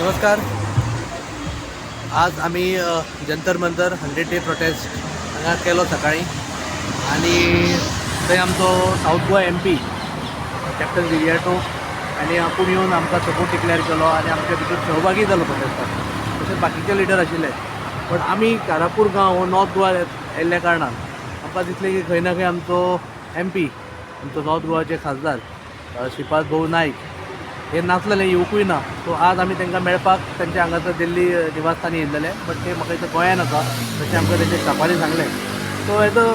नमस्कार. आज आम्ही जंतर मंतर 100 डे प्रोटेस्ट हांगा केलो सकाळी आणि थंय आमचो साऊथ गोवा MP कॅप्टन विलियर्टो आनी आपूण येवन आमकां सपोर्ट डिक्लेअर केलो आनी आमच्या भितर सहभागी जालो प्रोटेस्टाक. तशेंच बाकीचे लिडर आशिल्ले, पण आमी कारापूर गांव हो नॉर्थ गोवा येयल्ल्या कारणान आमकां दिसलें की खंय ना खंय आमचो MP आमचो नॉर्थ गोवाचे खासदार श्रीपाद भाऊ नाईक हे नासलेले, येवकूय ना. सो आज आमी तांकां मेळपाक तांच्या हांगासर दिल्ली निवासस्थानी येयल्लेले, बट ते म्हाका इथं गोंयान आसा तशें आमकां तेंच्या स्टाफांनी सांगलें. सो एज अ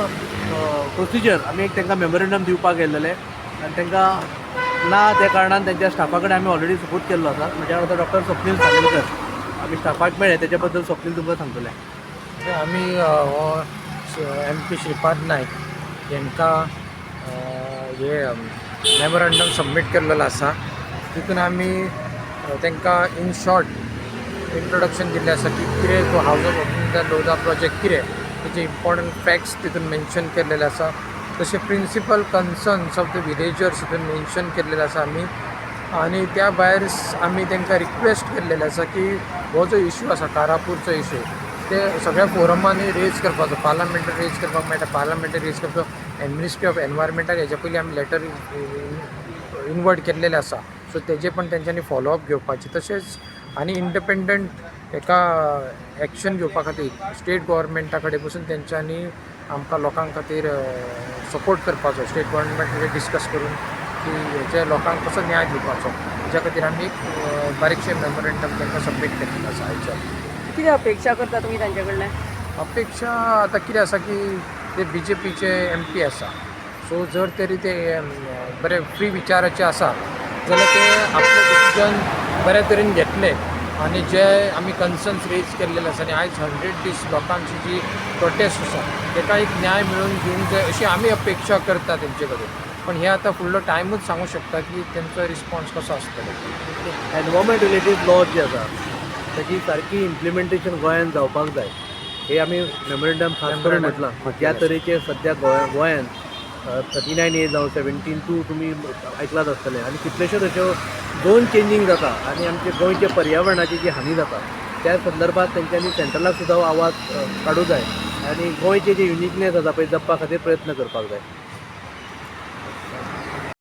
प्रोसिजर आमी एक तांकां मेमोरेंडम दिवपाक येयल्लेले आनी तांकां ना त्या कारणान त्यांच्या स्टाफा कडेन आमी ऑलरेडी सपोर्ट केल्लो आसा. म्हज्या वांगडा डॉक्टर स्वप्नील सांगेलकर आमी स्टाफाक मेळ्ळे, तेच्या बद्दल स्वप्नील तुमकां सांगतले. आम्ही हो MP श्रीपाद नाईक यांका हे मेमोरेंडम सबमीट केल्लेलो आसा. तितून आमी तांकां इन शॉर्ट इंट्रोडक्शन दिल्लें आसा की कितें तो हावज ऑफ लोधा प्रोजेक्ट कितें, तेचे इम्पॉर्टंट फॅक्ट्स तितून मेन्शन केल्लेले आसा. तशें principal concerns of the villagers तितून मेन्शन केल्लेले आसा आमी. आनी त्या भायर आमी तांकां रिक्वेस्ट केल्लेले आसा की हो जो इशू आसा कारापूरचो इशू ते सगळ्या फोरमांनी रेज करपाचो, पार्लमेंटान रेज करपाक मेळटा, पार्लमेंटान रेज करपाचो. मिनिस्ट्री ऑफ एनवायरमेंटाक हेच्या पयलीं आमी लेटर इनवर्ट केल्लेले आसा. सो तेजे पण तेंच्यांनी फॉलोअप घेवपाचे. तशेंच आनी इंडिपेंडंट एका एक्शन घेवपा खातीर स्टेट गव्हर्मेंटा कडेन बसून तेंच्यांनी आमकां लोकां खातीर सपोर्ट करपाचो, स्टेट गव्हर्मेंट कडेन डिस्कस करून की हेच्या लोकांक कसो न्याय दिवपाचो, हेच्या खातीर आमी एक बारीकशें मेमोरेंडम तांकां सबमीट केल्लें आसा. हेच्या किती अपेक्षा करता तुम्ही त्यांच्या कडल्यान? अपेक्षा आतां कितें आसा की ते BJPचे MP आसा. सो जर तरी ते बरे फ्री विचाराचे आसा जाल्यार ते आपले डिसिजन बऱ्या तरेन घेतले आनी जे आमी कन्सर्न्स रेज केल्लेले आसा आनी आयज 100 दीस लोकांची जी प्रोटेस्ट आसा ताका एक न्याय मेळून दिवंक जाय अशी आमी अपेक्षा करता तेंचे कडेन. पण हे आतां फुडलो टायमूच सांगू शकता की तेंचो रिस्पॉन्स कसो आसतलो. एनवायरमेंट रिलेटेड लॉज जे आसा ताची सारकी इम्प्लिमेंटेशन गोंयान जावपाक जाय, हे आमी मेमोरेंडम खास करून म्हटलां. ज्या तरेचे सद्या गोंयान 39A जावं 17(2) तुमी आयकलात आसतलें आनी कितल्योश्योच अश्यो झोन चेंजींग जाता आनी आमचे गोंयचे पर्यावरणाची जी हानी जाता त्या संदर्भात तेंच्यांनी सेंट्रलाक सुद्दां आवाज काडूं जाय आनी गोंयचे जे युनिकनेस आसा पळय जपपा खातीर प्रयत्न करपाक जाय.